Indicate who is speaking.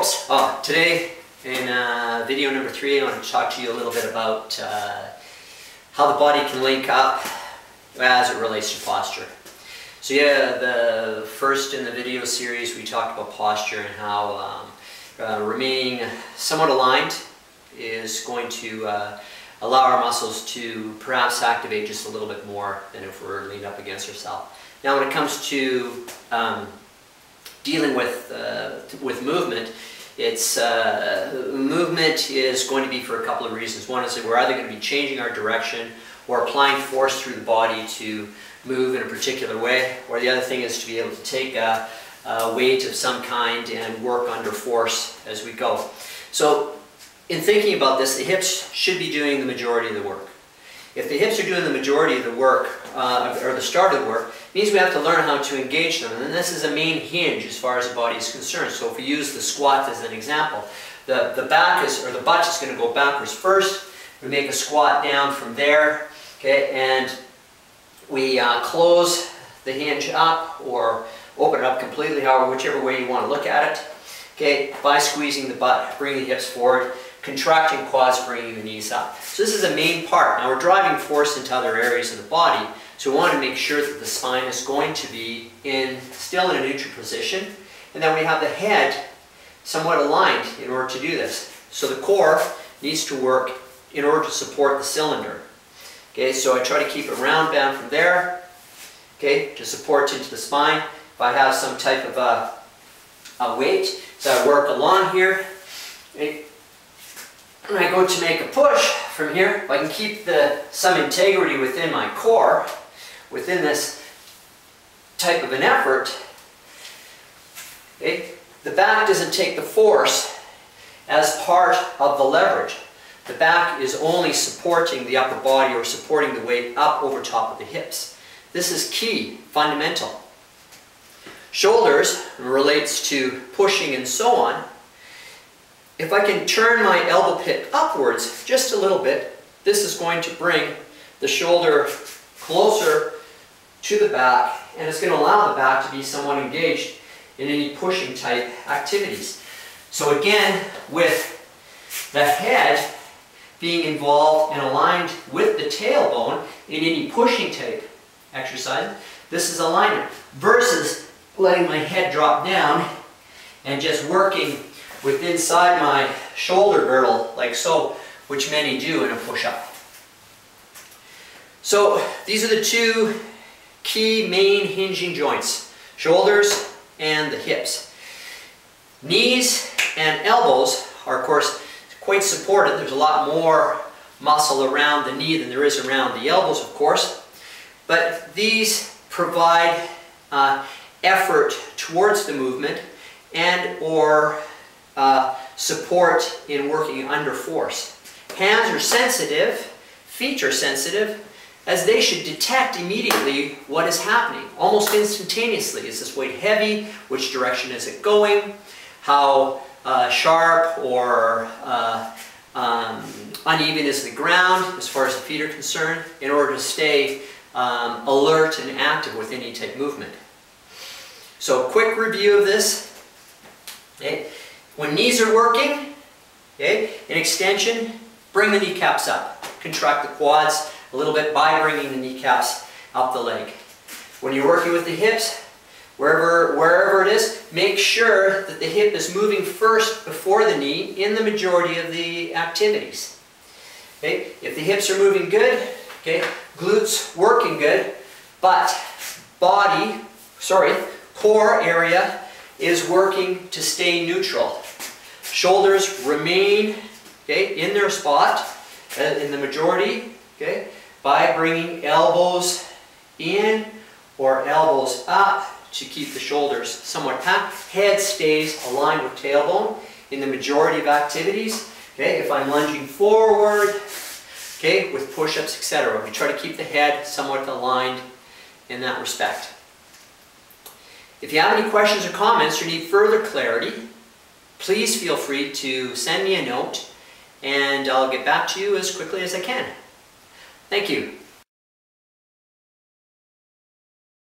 Speaker 1: folks, today in video number 3 I want to talk to you a little bit about how the body can link up as it relates to posture. So yeah, the first in the video series we talked about posture and how remaining somewhat aligned is going to allow our muscles to perhaps activate just a little bit more than if we're leaned up against ourselves. Now when it comes to dealing with movement, movement is going to be for a couple of reasons. One is that we're either going to be changing our direction or applying force through the body to move in a particular way, or the other thing is to be able to take a weight of some kind and work under force as we go. So in thinking about this, the hips should be doing the majority of the work. If the hips are doing the majority of the work, or the start of the work, it means we have to learn how to engage them. And this is a main hinge as far as the body is concerned. So if we use the squat as an example, the back is, or the butt is going to go backwards first. We make a squat down from there, okay, and we close the hinge up or open it up completely, however, whichever way you want to look at it, okay, by squeezing the butt, bringing the hips forward, contracting quads, bringing the knees up. So this is a main part. Now we're driving force into other areas of the body, so we want to make sure that the spine is going to be still in a neutral position, and then we have the head somewhat aligned in order to do this. So the core needs to work in order to support the cylinder. Okay, so I try to keep it round bound from there, okay, to support into the spine. If I have some type of a weight, so I work along here, okay, and I go to make a push from here. If I can keep some integrity within my core, within this type of an effort, okay, the back doesn't take the force as part of the leverage. The back is only supporting the upper body or supporting the weight up over top of the hips. This is key, fundamental. Shoulders relates to pushing and so on. If I can turn my elbow pit upwards just a little bit, this is going to bring the shoulder closer to the back, and it's going to allow the back to be somewhat engaged in any pushing type activities. So again, with the head being involved and aligned with the tailbone in any pushing type exercise, this is alignment, versus letting my head drop down and just working with inside my shoulder girdle like so, which many do in a push-up. So these are the two key main hinging joints, shoulders and the hips. Knees and elbows are of course quite supported. There's a lot more muscle around the knee than there is around the elbows, of course, but these provide effort towards the movement and or support in working under force. Hands are sensitive, feet are sensitive, as they should detect immediately what is happening, almost instantaneously. Is this weight heavy? Which direction is it going? How sharp or uneven is the ground as far as the feet are concerned, in order to stay alert and active with any type of movement. So quick review of this. Okay. When knees are working, okay, in extension, bring the kneecaps up. Contract the quads a little bit by bringing the kneecaps up the leg. When you're working with the hips, wherever it is, make sure that the hip is moving first before the knee in the majority of the activities. Okay? If the hips are moving good, okay, glutes working good, but core area is working to stay neutral. Shoulders remain, okay, in their spot in the majority, okay, by bringing elbows in or elbows up to keep the shoulders somewhat packed. Head stays aligned with tailbone in the majority of activities. Okay, if I'm lunging forward, okay, with push-ups, etc., we try to keep the head somewhat aligned in that respect. If you have any questions or comments or need further clarity, please feel free to send me a note and I'll get back to you as quickly as I can. Thank you.